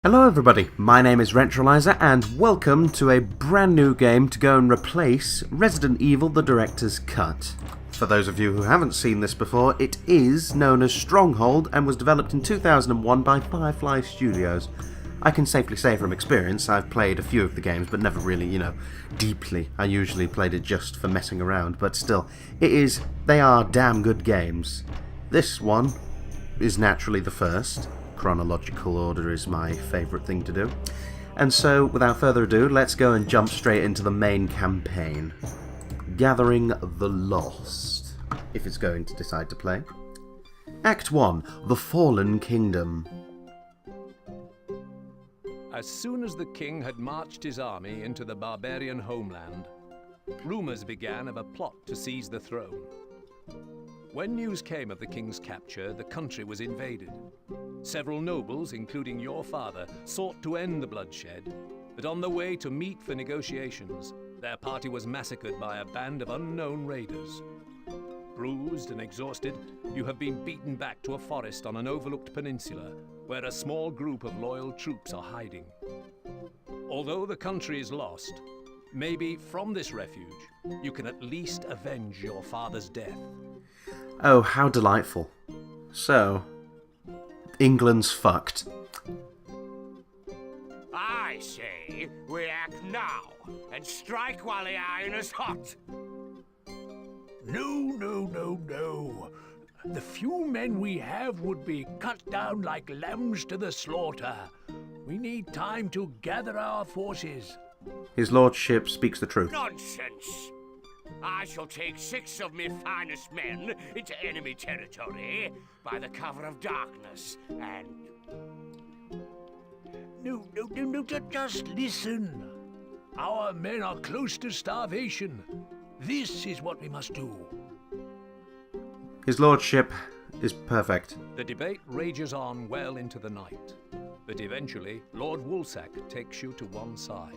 Hello everybody, my name is Retroliser and welcome to a brand new game to go and replace Resident Evil the Director's Cut. For those of you who haven't seen this before, it is known as Stronghold and was developed in 2001 by Firefly Studios. I can safely say from experience I've played a few of the games, but never really, deeply. I usually played it just for messing around, but still, they are damn good games. This one is naturally the first. Chronological order is my favourite thing to do. And so, without further ado, let's go and jump straight into the main campaign. Gathering the Lost, if it's going to decide to play. Act 1, The Fallen Kingdom. As soon as the king had marched his army into the barbarian homeland, rumours began of a plot to seize the throne. When news came of the king's capture, the country was invaded. Several nobles, including your father, sought to end the bloodshed, but on the way to meet for negotiations, their party was massacred by a band of unknown raiders. Bruised and exhausted, you have been beaten back to a forest on an overlooked peninsula, where a small group of loyal troops are hiding. Although the country is lost, maybe from this refuge, you can at least avenge your father's death. Oh, how delightful. So, England's fucked. I say we act now and strike while the iron is hot. No. The few men we have would be cut down like lambs to the slaughter. We need time to gather our forces. His lordship speaks the truth. Nonsense! I shall take 6 of my finest men into enemy territory by the cover of darkness, and... No, just listen. Our men are close to starvation. This is what we must do. His lordship is perfect. The debate rages on well into the night, but eventually Lord Woolsack takes you to one side.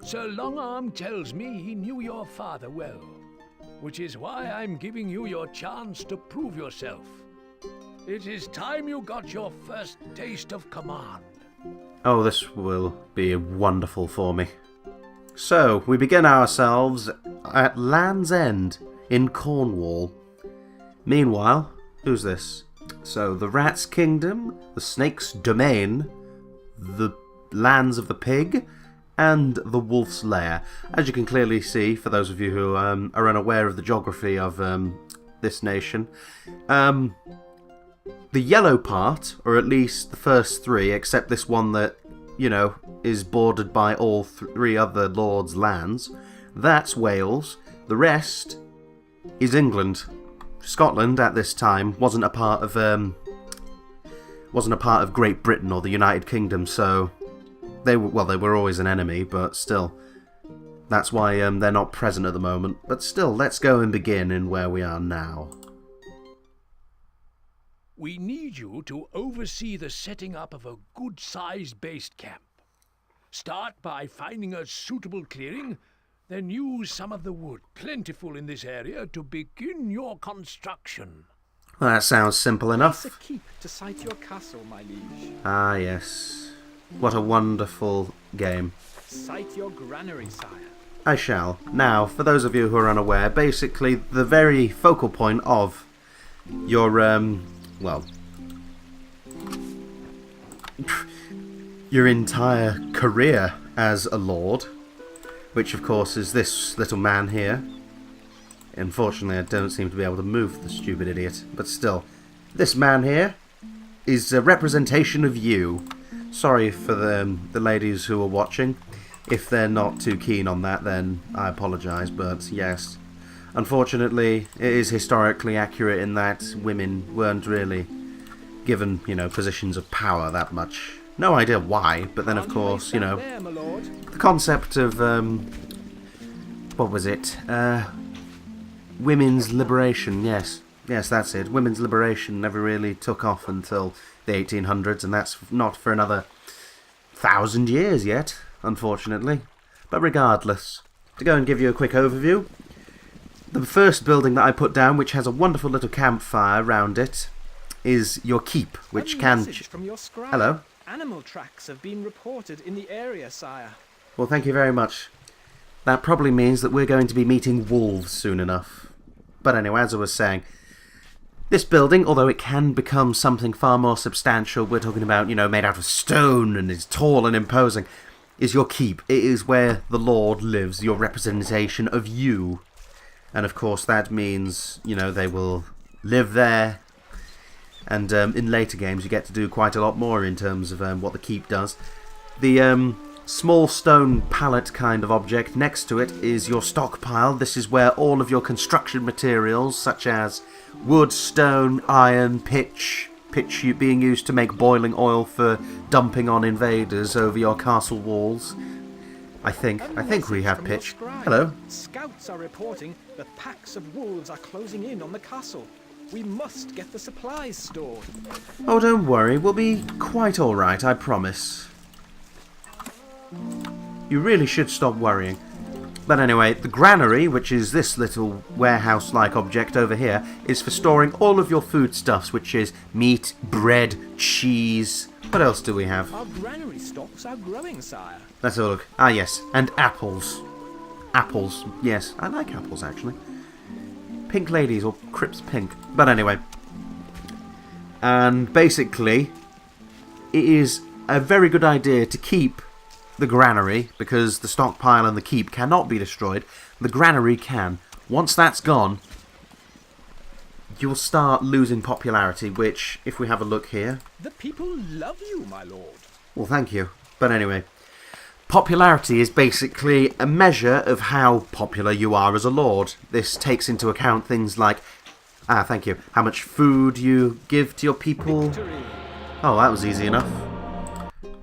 Sir Longarm tells me he knew your father well, which is why I'm giving you your chance to prove yourself. It is time you got your first taste of command. Oh, this will be wonderful for me. So, we begin ourselves at Land's End in Cornwall. Meanwhile, who's this? So, the Rat's Kingdom, the Snake's Domain, the Lands of the Pig, and the Wolf's Lair. As you can clearly see, for those of you who are unaware of the geography of this nation, the yellow part, or at least the first 3, except this one that, is bordered by all 3 other lords' lands, that's Wales. The rest is England. Scotland at this time wasn't a part of Great Britain or the United Kingdom, so they were always an enemy, but still. That's why they're not present at the moment. But still, let's go and begin in where we are now. We need you to oversee the setting up of a good-sized base camp. Start by finding a suitable clearing, then use some of the wood plentiful in this area to begin your construction. Well, that sounds simple enough. Place a keep to site your castle, my liege. Ah, yes. What a wonderful game. Site your granary, sire. I shall. Now, for those of you who are unaware, basically the very focal point of your, your entire career as a lord, which of course is this little man here. Unfortunately, I don't seem to be able to move the stupid idiot, but still, this man here is a representation of you. Sorry for the ladies who are watching. If they're not too keen on that, then I apologise, but yes. Unfortunately, it is historically accurate in that women weren't really given, positions of power that much. No idea why, but then of course, the concept of, what was it? Women's liberation, yes. Yes, that's it. Women's liberation never really took off until the 1800s, and that's not for another 1,000 years yet, unfortunately. But regardless, to go and give you a quick overview, the first building that I put down, which has a wonderful little campfire around it, is your keep, which A can... message from your scribe. Hello. Animal tracks have been reported in the area, sire. Well, thank you very much. That probably means that we're going to be meeting wolves soon enough. But anyway, as I was saying, this building, although it can become something far more substantial, we're talking about, you know, made out of stone and is tall and imposing, is your keep. It is where the Lord lives, your representation of you. And of course that means, you know, they will live there. And in later games you get to do quite a lot more in terms of what the keep does. The small stone pallet kind of object next to it is your stockpile. This is where all of your construction materials, such as wood, stone, iron, pitch being used to make boiling oil for dumping on invaders over your castle walls. I think we have pitch. Hello. Scouts are reporting that packs of wolves are closing in on the castle. We must get the supplies stored. Oh, don't worry. We'll be quite alright, I promise. You really should stop worrying. But anyway, the granary, which is this little warehouse-like object over here, is for storing all of your foodstuffs, which is meat, bread, cheese. What else do we have? Our granary stocks are growing, sire. Let's have a look. Ah, yes. And apples. Apples. Yes, I like apples, actually. Pink ladies, or Crips Pink. But anyway. And basically, it is a very good idea to keep the granary, because the stockpile and the keep cannot be destroyed. The granary can. Once that's gone, you'll start losing popularity, which, if we have a look here... The people love you, my lord. Well, thank you. But anyway, popularity is basically a measure of how popular you are as a lord. This takes into account things like, thank you, how much food you give to your people. Victory. Oh, that was easy enough.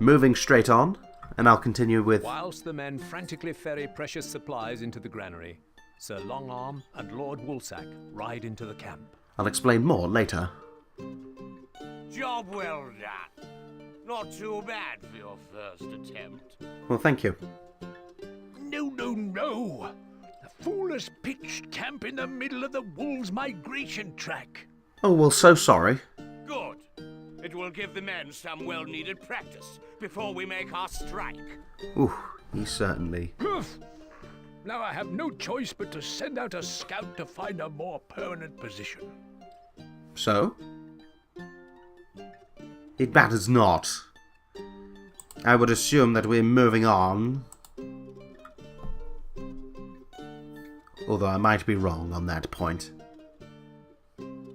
Moving straight on, and I'll continue with... Whilst the men frantically ferry precious supplies into the granary, Sir Longarm and Lord Woolsack ride into the camp. I'll explain more later. Job well done. Not too bad for your first attempt. Well, thank you. No, no, no! The fool has pitched camp in the middle of the wolves' migration track. Oh, well, so sorry. Good. It will give the men some well-needed practice before we make our strike. Ooh, he certainly... Poof! Now I have no choice but to send out a scout to find a more permanent position. So? It matters not. I would assume that we're moving on. Although I might be wrong on that point.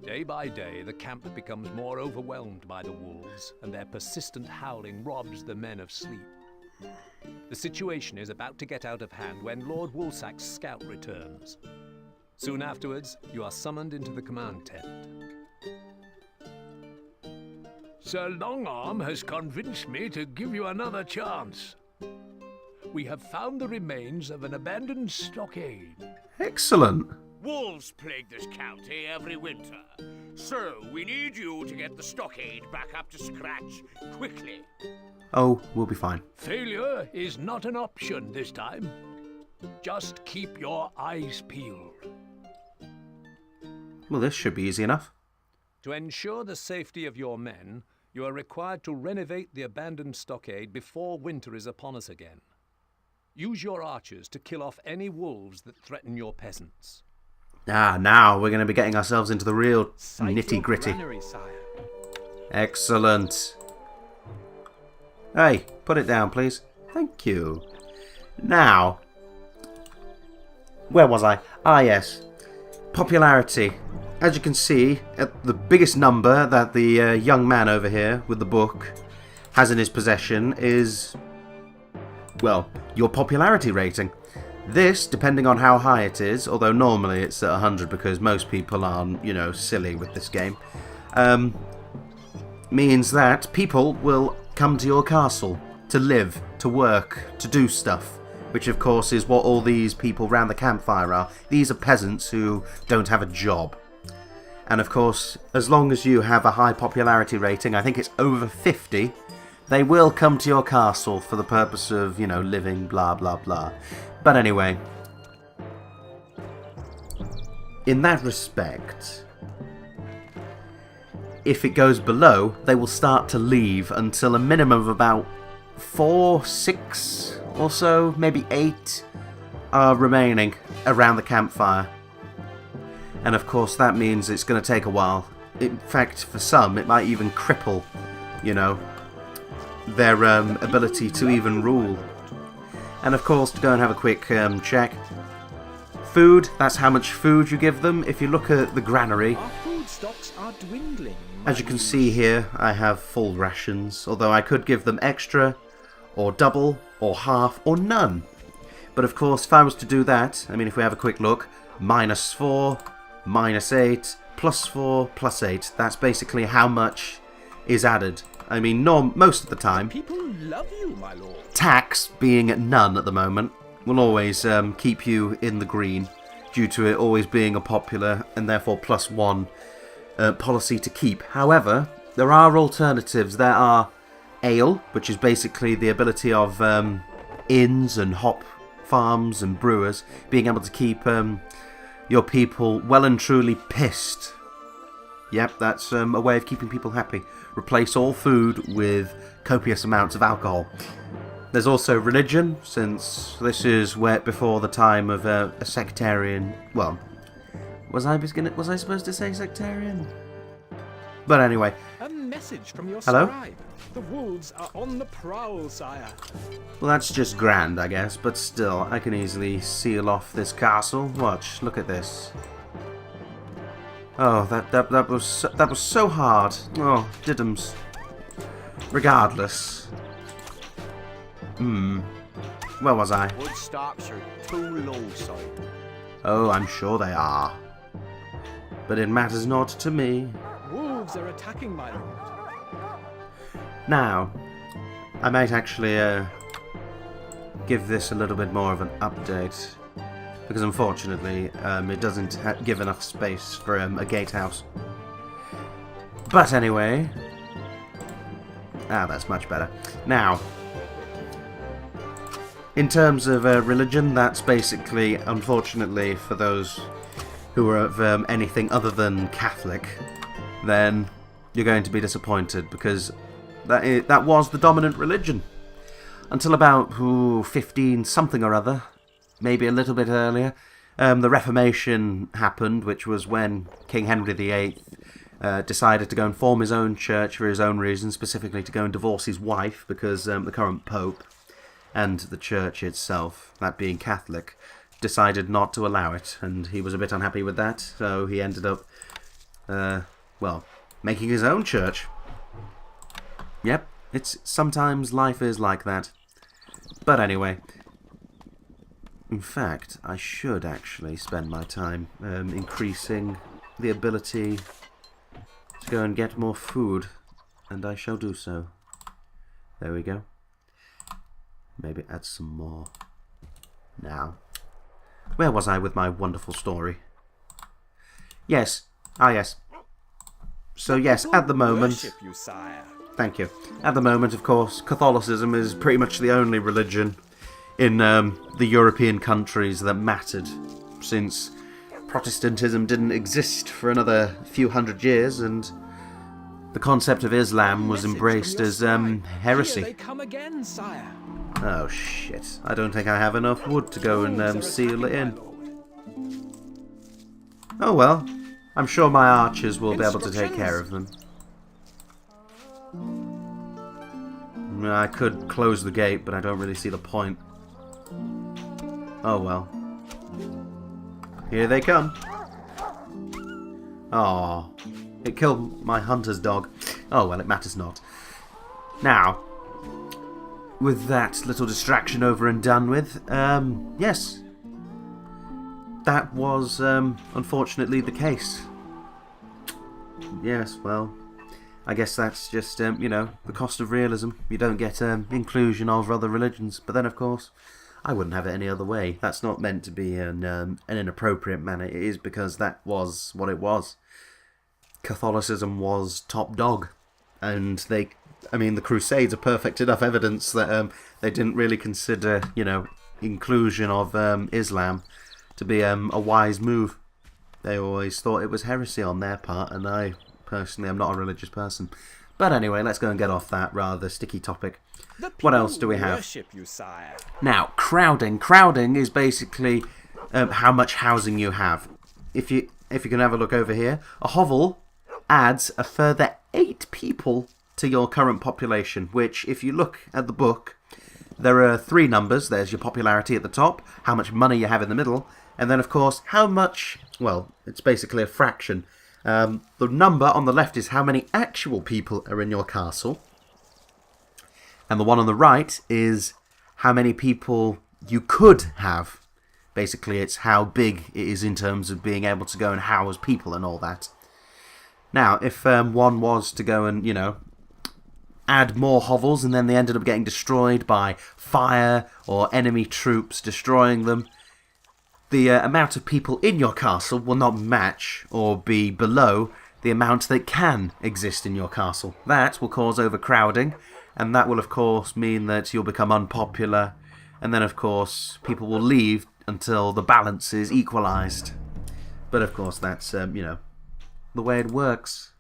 Day by day, the camp becomes more overwhelmed by the wolves, and their persistent howling robs the men of sleep. The situation is about to get out of hand when Lord Woolsack's scout returns. Soon afterwards, you are summoned into the command tent. Sir Longarm has convinced me to give you another chance. We have found the remains of an abandoned stockade. Excellent. Wolves plague this county every winter, so we need you to get the stockade back up to scratch quickly. Oh, we'll be fine. Failure is not an option this time. Just keep your eyes peeled. Well, this should be easy enough. To ensure the safety of your men, you are required to renovate the abandoned stockade before winter is upon us again. Use your archers to kill off any wolves that threaten your peasants. Ah, now we're going to be getting ourselves into the real Sight nitty-gritty. your granary, sire. Excellent. Hey, put it down, please. Thank you. Now, where was I? Ah, yes. Popularity. As you can see, at the biggest number that the young man over here with the book has in his possession is, well, your popularity rating. This, depending on how high it is, although normally it's at 100 because most people aren't, you know, silly with this game, means that people will come to your castle to live, to work, to do stuff, which of course is what all these people round the campfire are. These are peasants who don't have a job. And of course, as long as you have a high popularity rating, I think it's over 50, they will come to your castle for the purpose of, you know, living, blah, blah, blah. But anyway, in that respect, if it goes below, they will start to leave until a minimum of about 4, 6 or so, maybe 8 are remaining around the campfire. And of course that means it's going to take a while. In fact, for some, it might even cripple, you know, their ability to even rule. And of course, to go and have a quick check. Food, that's how much food you give them. If you look at the granary, Our food stocks are dwindling. as you can see here, I have full rations, although I could give them extra, or double, or half, or none. But of course, if I was to do that, I mean, if we have a quick look, -4, -8, +4, +8, that's basically how much is added. I mean, most of the time, People love you, my lord. tax being at none at the moment will always keep you in the green, due to it always being a popular and therefore +1 policy to keep. However, there are alternatives. There are ale, which is basically the ability of inns and hop farms and brewers being able to keep your people well and truly pissed. Yep, that's a way of keeping people happy. Replace all food with copious amounts of alcohol. There's also religion, since this is where before the time of a sectarian. Well, was I supposed to say sectarian? But anyway, A message from your Hello? scribe. The wolves are on the prowl, sire. well, that's just grand, I guess. But still, I can easily seal off this castle. Watch, look at this. Oh, that was so hard. Oh, diddums. Regardless. Where was I? Wood stocks are too low, sire. Oh, I'm sure they are. But it matters not to me. Wolves are attacking, my lord. Now, I might actually give this a little bit more of an update. Because unfortunately, it doesn't give enough space for a gatehouse. But anyway... that's much better. Now, in terms of religion, that's basically, unfortunately, for those who are of anything other than Catholic, then you're going to be disappointed, because that was the dominant religion. Until about 15 something or other, maybe a little bit earlier, the Reformation happened, which was when King Henry VIII decided to go and form his own church for his own reasons, specifically to go and divorce his wife, because the current Pope and the church itself, that being Catholic, decided not to allow it, and he was a bit unhappy with that, so he ended up, well, making his own church. Yep, sometimes life is like that. But anyway, in fact, I should actually spend my time increasing the ability to go and get more food, and I shall do so. There we go. Maybe add some more. Now, where was I with my wonderful story? Yes. Yes. So yes, at the moment... Worship you, sire. Thank you. At the moment, of course, Catholicism is pretty much the only religion in the European countries that mattered, since Protestantism didn't exist for another few hundred years, and the concept of Islam was Message embraced from your as scribe. Here heresy. they come again, sire. Oh shit, I don't think I have enough wood to go and Wolves are seal it attacking, in. my lord. Oh well, I'm sure my archers will be able to take care of them. I could close the gate, but I don't really see the point. Oh well. Here they come. Oh, it killed my hunter's dog. Oh well, it matters not. Now, with that little distraction over and done with, yes. That was, unfortunately the case. Yes, well, I guess that's just, you know, the cost of realism. You don't get inclusion of other religions. But then, of course, I wouldn't have it any other way. That's not meant to be an inappropriate manner. It is because that was what it was. Catholicism was top dog. And the Crusades are perfect enough evidence that they didn't really consider, you know, inclusion of Islam to be a wise move. They always thought it was heresy on their part, and I personally. I'm not a religious person. But anyway, let's go and get off that rather sticky topic. The What else do we have? worship you, sire. Now, crowding. Crowding is basically how much housing you have. If you can have a look over here, a hovel adds a further 8 people to your current population, which, if you look at the book, there are 3 numbers. There's your popularity at the top, how much money you have in the middle, and then, of course, how much, well, it's basically a fraction. The number on the left is how many actual people are in your castle, and the one on the right is how many people you could have. Basically, it's how big it is in terms of being able to go and house people and all that. Now, if one was to go and, you know, add more hovels and then they ended up getting destroyed by fire or enemy troops destroying them, the amount of people in your castle will not match or be below the amount that can exist in your castle. That will cause overcrowding, and that will, of course, mean that you'll become unpopular, and then, of course, people will leave until the balance is equalised. But, of course, that's, you know, the way it works.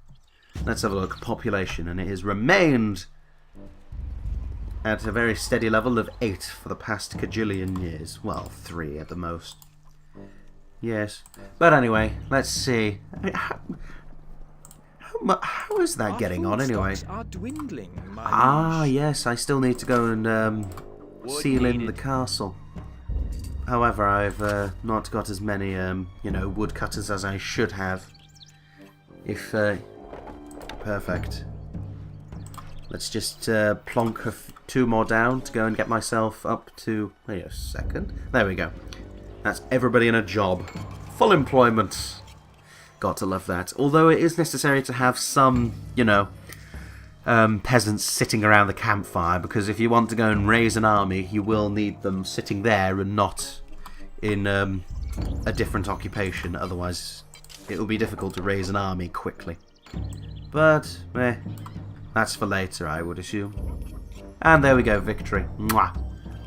Let's have a look. Population, and it has remained at a very steady level of 8 for the past cajillion years. Well, 3 at the most. Yes. But anyway, let's see. I mean, how is that getting on anyway? Are dwindling, my Ah, liege. yes, I still need to go and seal in the castle. However, I've not got as many, you know, woodcutters as I should have. If, perfect. Let's just plonk 2 more down to go and get myself up to... Wait a second. There we go. That's everybody in a job. Full employment. Got to love that. Although it is necessary to have some, you know, peasants sitting around the campfire, because if you want to go and raise an army, you will need them sitting there and not in a different occupation. Otherwise, it will be difficult to raise an army quickly. But, that's for later, I would assume. And there we go, victory. Mwah.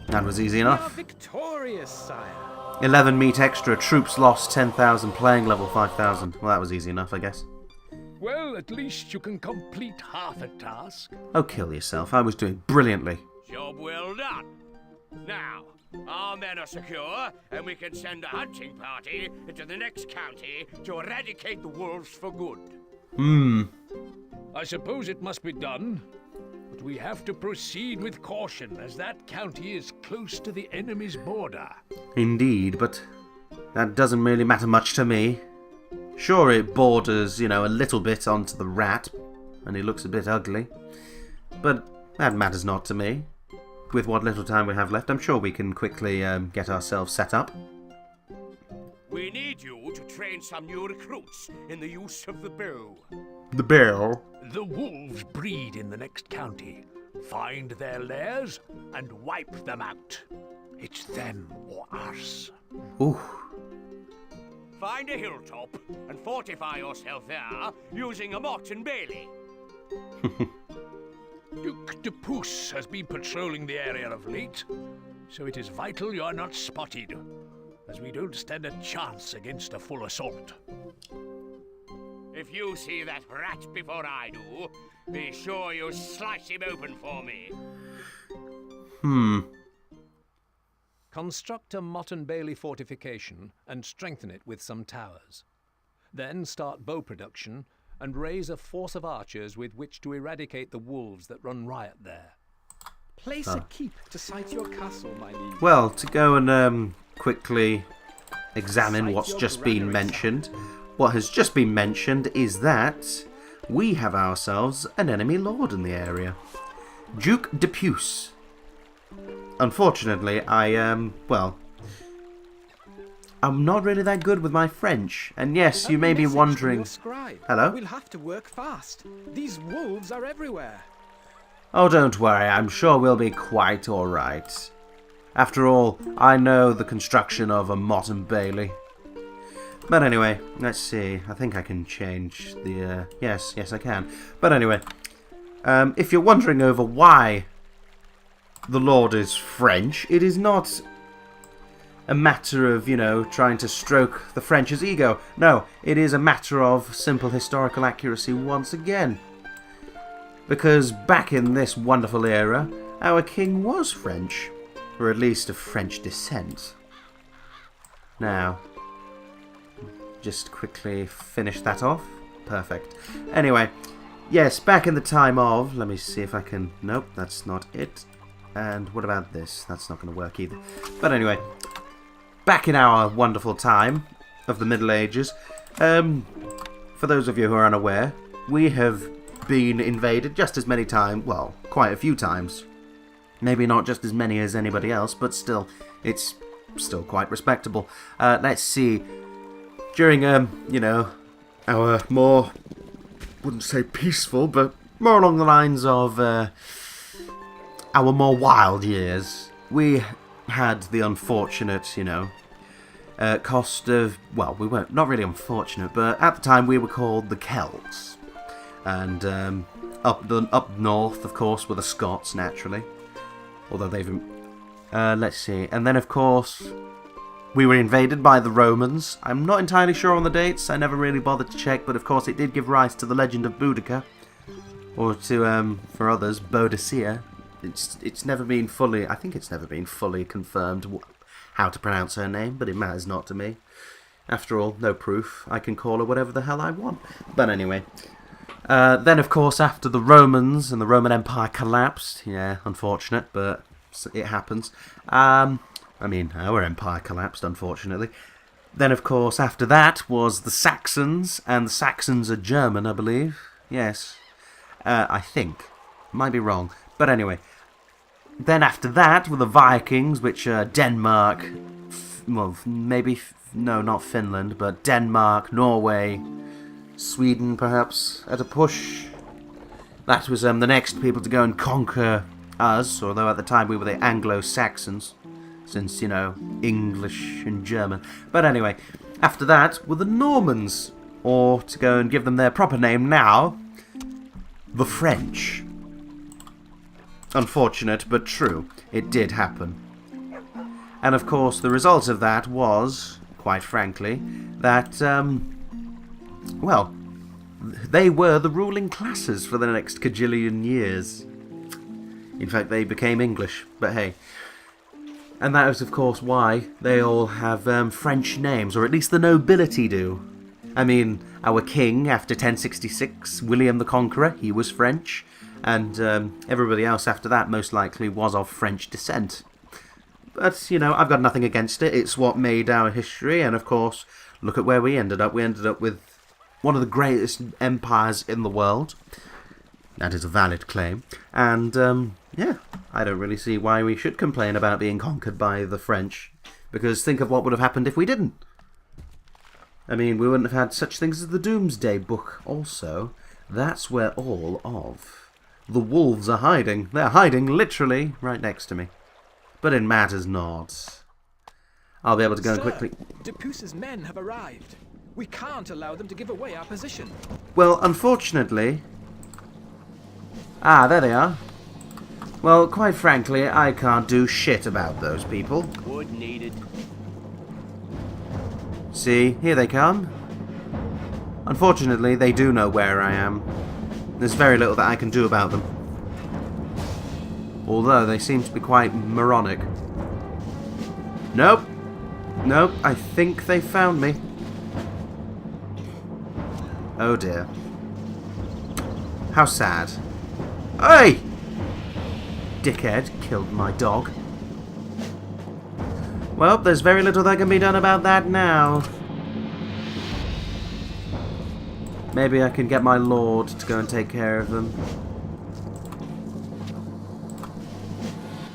That was easy We are enough. victorious, sire. 11 meat extra, troops lost 10,000, playing level 5,000. Well, that was easy enough, I guess. Well, at least you can complete half a task. Oh, kill yourself. I was doing brilliantly. Job well done. Now, our men are secure, and we can send a hunting party into the next county to eradicate the wolves for good. I suppose it must be done, but we have to proceed with caution, as that county is close to the enemy's border. Indeed, but that doesn't really matter much to me. Sure, it borders, you know, a little bit onto the rat, and he looks a bit ugly. But that matters not to me. With what little time we have left, I'm sure we can quickly get ourselves set up. We need you to train some new recruits in the use of the bow. The bear. The wolves breed in the next county. Find their lairs and wipe them out. It's them or us. Ooh. Find a hilltop and fortify yourself there using a mott and bailey. Duke de Pouce has been patrolling the area of late, so it is vital you are not spotted, as we don't stand a chance against a full assault. If you see that rat before I do, be sure you slice him open for me. Construct a Mott and Bailey fortification and strengthen it with some towers. Then start bow production and raise a force of archers with which to eradicate the wolves that run riot there. Place a keep to sight your castle, my liege. Well, to go and quickly examine Cite what's your just been granary, mentioned. What has just been mentioned is that we have ourselves an enemy lord in the area. Duke de Pouce. Unfortunately, well, I'm not really that good with my French. And yes, you may be Message from wondering... your scribe. Hello? We'll have to work fast. These wolves are everywhere. Oh, don't worry, I'm sure we'll be quite alright. After all, I know the construction of a Mott and Bailey. But anyway, let's see. I think I can change the... Yes, I can. But anyway, if you're wondering over why the Lord is French, it is not a matter of, you know, trying to stroke the French's ego. No, it is a matter of simple historical accuracy once again. Because back in this wonderful era, our king was French, or at least of French descent. Now, just quickly finish that off. Perfect. Anyway, yes, back in the time of... Let me see if I can... Nope, that's not it. And what about this? That's not going to work either. But anyway, back in our wonderful time of the Middle Ages, for those of you who are unaware, we have been invaded just as many times, well, quite a few times. Maybe not just as many as anybody else, but still, it's still quite respectable. Let's see. During, you know, our more, wouldn't say peaceful, but more along the lines of our more wild years, we had the unfortunate, you know, cost of, well, we weren't, not really unfortunate, but at the time we were called the Celts. And up north, of course, were the Scots, naturally. Although they've... let's see. And then, of course, we were invaded by the Romans. I'm not entirely sure on the dates. I never really bothered to check. But, of course, it did give rise to the legend of Boudica. Or to, for others, Boadicea. It's never been fully... I think it's never been fully confirmed how to pronounce her name. But it matters not to me. After all, no proof. I can call her whatever the hell I want. But anyway... then, of course, after the Romans and the Roman Empire collapsed, yeah, unfortunate, but it happens. I mean, our empire collapsed, unfortunately. Then, of course, after that was the Saxons, and the Saxons are German, I believe. Yes, I think. Might be wrong, but anyway. Then after that were the Vikings, which are Denmark, well, maybe, no, not Finland, but Denmark, Norway... Sweden, perhaps, at a push. That was the next people to go and conquer us, although at the time we were the Anglo-Saxons, since, you know, English and German. But anyway, after that were the Normans, or to go and give them their proper name now, the French. Unfortunate, but true. It did happen. And of course, the result of that was, quite frankly, that, well, they were the ruling classes for the next cajillion years. In fact, they became English, but hey. And that is, of course, why they all have French names, or at least the nobility do. I mean, our king, after 1066, William the Conqueror, he was French, and everybody else after that most likely was of French descent. But, you know, I've got nothing against it. It's what made our history, and of course, look at where we ended up. We ended up with one of the greatest empires in the world. That is a valid claim. And, yeah, I don't really see why we should complain about being conquered by the French. Because think of what would have happened if we didn't. I mean, we wouldn't have had such things as the Doomsday Book also. That's where all of the wolves are hiding. They're hiding literally right next to me. But it matters not. I'll be able to go and quickly... Depuce's men have arrived. We can't allow them to give away our position. Well, unfortunately... Ah, there they are. Well, quite frankly, I can't do shit about those people. Wood needed. See, here they come. Unfortunately, they do know where I am. There's very little that I can do about them. Although, they seem to be quite moronic. Nope. Nope, I think they found me. Oh dear. How sad. Hey! Dickhead killed my dog. Well, there's very little that can be done about that now. Maybe I can get my lord to go and take care of them.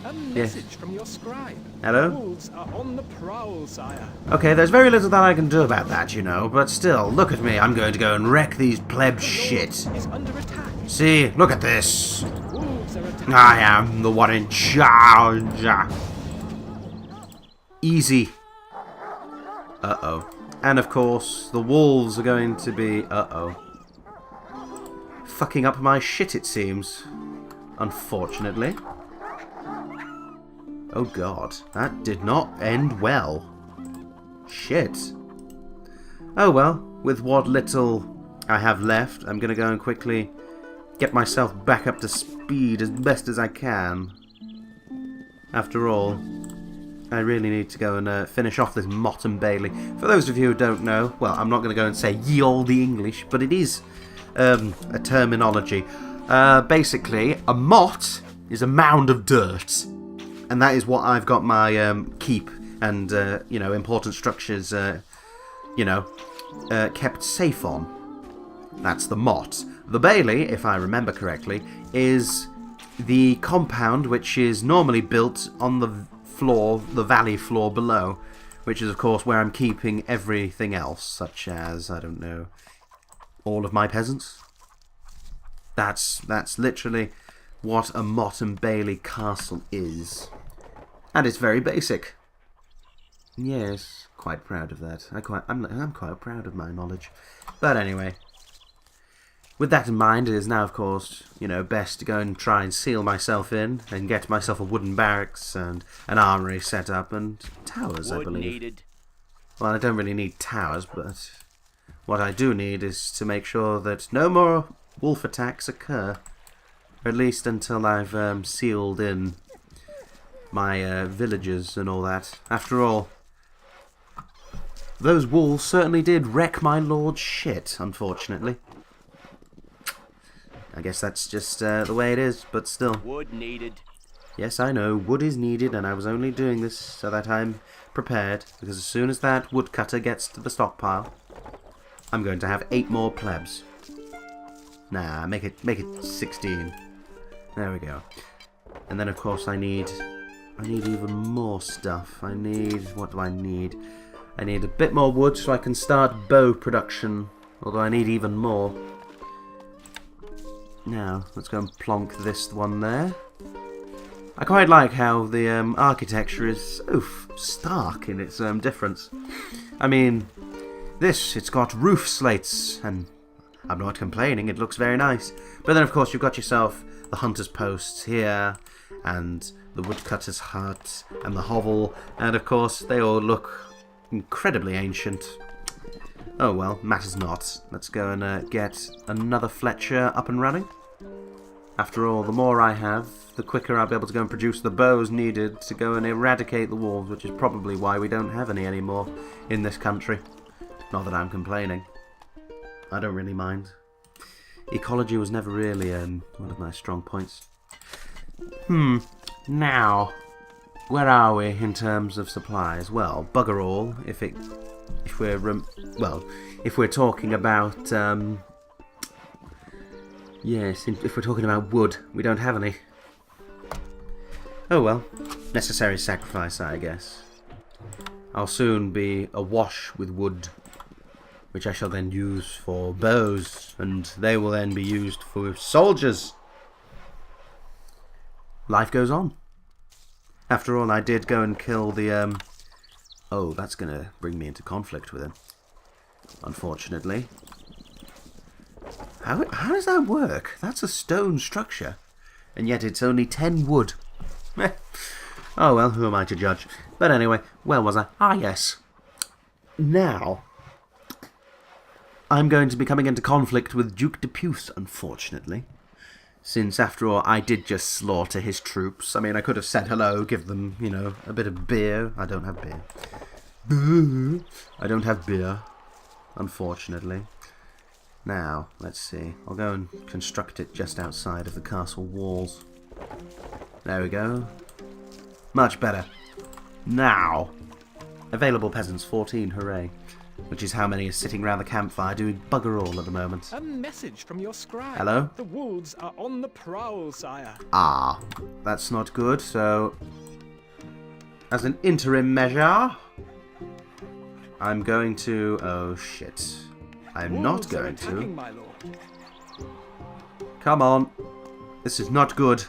A message from your scribe. Hello? Wolves are on the prowl, sire. Okay, there's very little that I can do about that, you know, but still, look at me. I'm going to go and wreck these pleb shit. Is under attack. See, look at this. Wolves are attacking. I am the one in charge. Easy. Uh-oh. And of course, the wolves are going to be... Uh-oh. Fucking up my shit, it seems. Unfortunately. Oh god, that did not end well. Shit. Oh well, with what little I have left, I'm gonna go and quickly get myself back up to speed as best as I can. After all, I really need to go and finish off this Mott and Bailey. For those of you who don't know, well, I'm not going to go and say ye olde English, but it is a terminology. Basically, a motte is a mound of dirt, and that is what I've got my keep and you know, important structures you know, kept safe on. That's the motte. The Bailey, if I remember correctly, is the compound which is normally built on the floor, the valley floor below, which is of course where I'm keeping everything else, such as, I don't know, all of my peasants. That's literally what a Mott and Bailey castle is. And it's very basic. Yes, quite proud of that. I'm quite proud of my knowledge. But anyway, with that in mind, it is now, of course, you know, best to go and try and seal myself in and get myself a wooden barracks and an armory set up and towers, I believe. Needed. Well, I don't really need towers, but what I do need is to make sure that no more wolf attacks occur. Or at least until I've sealed in my villages and all that. After all, those wolves certainly did wreck my lord's shit, unfortunately. I guess that's just the way it is, but still. Wood needed. Yes, I know, wood is needed, and I was only doing this so that I'm prepared, because as soon as that woodcutter gets to the stockpile, I'm going to have 8 more plebs. Nah, make it 16. There we go. And then of course I need even more stuff. What do I need? I need a bit more wood so I can start bow production, although I need even more. Now, let's go and plonk this one there. I quite like how the architecture is so stark in its difference. I mean, it's got roof slates, and I'm not complaining, it looks very nice. But then of course you've got yourself the hunter's posts here, and the woodcutter's hut, and the hovel, and of course they all look incredibly ancient. Oh well, matters not. Let's go and get another Fletcher up and running. After all, the more I have, the quicker I'll be able to go and produce the bows needed to go and eradicate the wolves, which is probably why we don't have any anymore in this country. Not that I'm complaining. I don't really mind. Ecology was never really one of my strong points. Now, where are we in terms of supplies? Well, bugger all. If we're talking about yes, if we're talking about wood, we don't have any. Oh well, necessary sacrifice, I guess. I'll soon be awash with wood, which I shall then use for bows, and they will then be used for soldiers. Life goes on. After all, I did go and kill the, oh, that's going to bring me into conflict with him, unfortunately. How does that work? That's a stone structure, and yet it's only 10 wood. Oh well, who am I to judge? But anyway, where was I? Ah, yes. Now, I'm going to be coming into conflict with Duke de Puce, unfortunately. Since, after all, I did just slaughter his troops. I mean, I could have said hello, give them, you know, a bit of beer. I don't have beer. Boo! I don't have beer, unfortunately. Now, let's see. I'll go and construct it just outside of the castle walls. There we go. Much better. Now, available peasants 14, hooray. Which is how many is sitting round the campfire doing bugger all at the moment. A message from your scribe. Hello? The wolves are on the prowl, sire. Ah, that's not good, so as an interim measure, I'm going to... oh shit. I'm not going to. My lord. Come on. This is not good.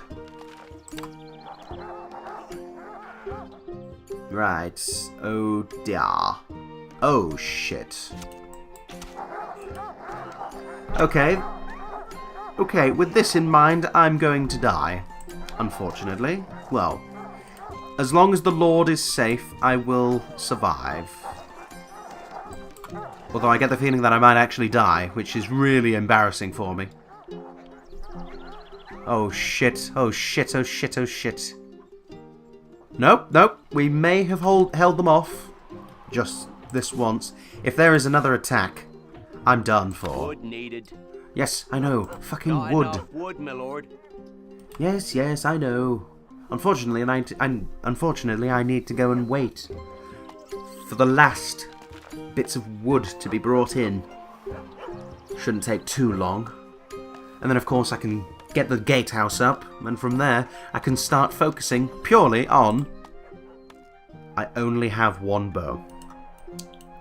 Right. Oh dear. Oh shit. Okay. Okay, with this in mind, I'm going to die. Unfortunately. Well, As long as the Lord is safe, I will survive. Although I get the feeling that I might actually die, which is really embarrassing for me. Oh shit, oh shit, oh shit, oh shit. Nope, nope, we may have held them off. Just this once. If there is another attack, I'm done for. Wood needed. Yes, I know. Fucking Not wood. enough wood, my lord. Yes, yes, I know. Unfortunately, I need to go and wait for the last bits of wood to be brought in. Shouldn't take too long. And then, of course, I can get the gatehouse up, and from there, I can start focusing purely on... I only have one bow.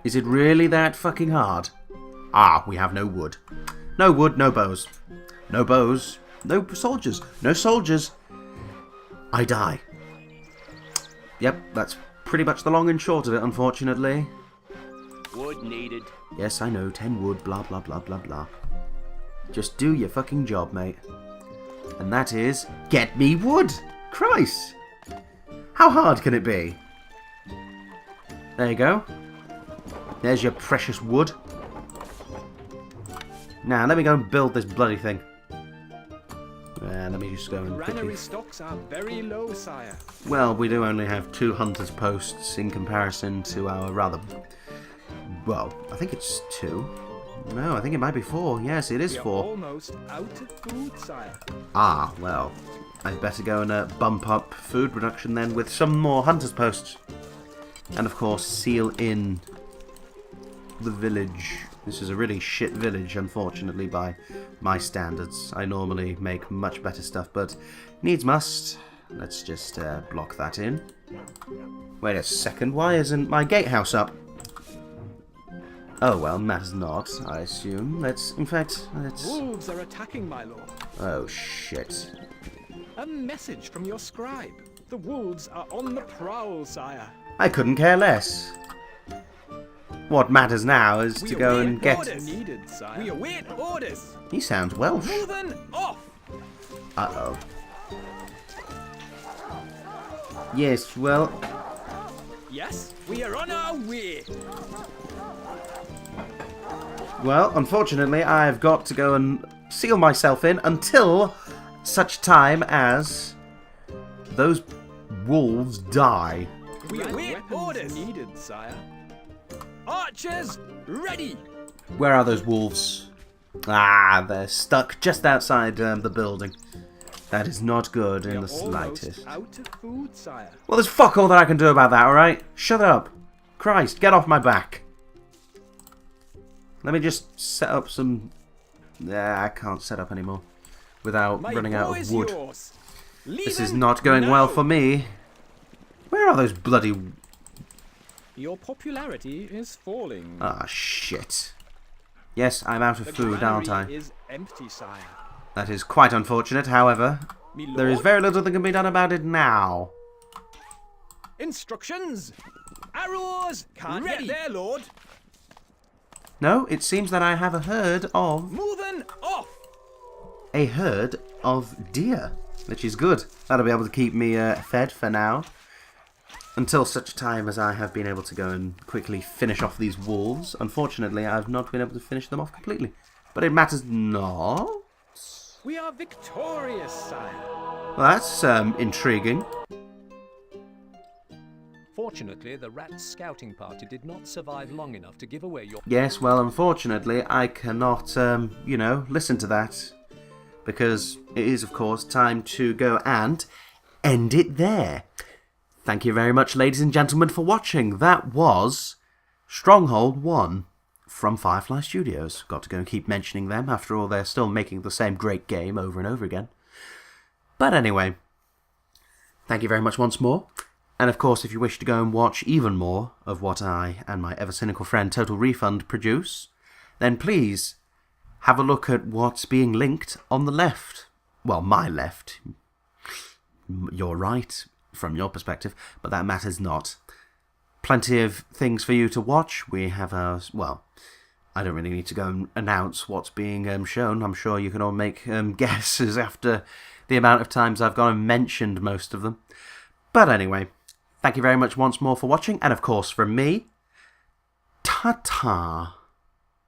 Is it really that fucking hard? Ah, we have no wood. No wood, no bows. No bows, no soldiers. No soldiers. I die. Yep, that's pretty much the long and short of it, unfortunately. Wood needed. Yes, I know, 10 wood, blah, blah, blah, blah, blah. Just do your fucking job, mate. And that is, get me wood! Christ! How hard can it be? There you go. There's your precious wood. Now, let me go and build this bloody thing. Let me just go and quickly... Granary stocks are very low, sire. Well, we do only have 2 hunters' posts in comparison to our rather... Well, I think it's 2. No, I think it might be 4. Yes, it is 4. Almost out of food, sire. Ah, well. I'd better go and bump up food production then with some more hunters' posts. And of course, seal in the village. This is a really shit village, unfortunately, by my standards. I normally make much better stuff, but needs must. Let's just block that in. Wait a second, why isn't my gatehouse up? Oh, well, matters not, I assume. Let's... Wolves are attacking, my lord. Oh, shit. A message from your scribe. The wolves are on the prowl, sire. I couldn't care less. What matters now is to go and get... Orders needed, sire. We await orders. He sounds Welsh. Moving off. Uh-oh. Yes, well... Yes, we are on our way. Well, unfortunately, I've got to go and seal myself in until such time as those wolves die. We await orders needed, sire. Archers, ready! Where are those wolves? Ah, they're stuck just outside the building. That is not good in the slightest. Out of food, sire. Well, there's fuck all that I can do about that, alright? Shut up. Christ, get off my back. Let me just set up some... I can't set up anymore without running out of wood. This is not going well for me. Where are those bloody... Your popularity is falling. Ah, shit. Yes, I'm out of food, aren't I? Is empty, sire. That is quite unfortunate, however. Me There is lord? very little that can be done about it now. Instructions! Arrows! Can't get there, lord. No, it seems that I have a herd of... Moving off! A herd of deer, which is good. That'll be able to keep me fed for now. Until such time as I have been able to go and quickly finish off these wolves. Unfortunately, I've not been able to finish them off completely. But it matters not. We are victorious, sire. Well, that's intriguing. Fortunately, the rat's scouting party did not survive long enough to give away your... Yes, well, unfortunately, I cannot, you know, listen to that. Because it is, of course, time to go and end it there. Thank you very much, ladies and gentlemen, for watching. That was Stronghold 1 from Firefly Studios. Got to go and keep mentioning them. After all, they're still making the same great game over and over again. But anyway, thank you very much once more. And of course, if you wish to go and watch even more of what I and my ever-cynical friend Total Refund produce, then please have a look at what's being linked on the left. Well, my left. Your right, from your perspective, but that matters not. Plenty of things for you to watch. We have ours... Well, I don't really need to go and announce what's being shown. I'm sure you can all make guesses after the amount of times I've gone and mentioned most of them. But anyway... Thank you very much once more for watching, and of course from me, ta-ta.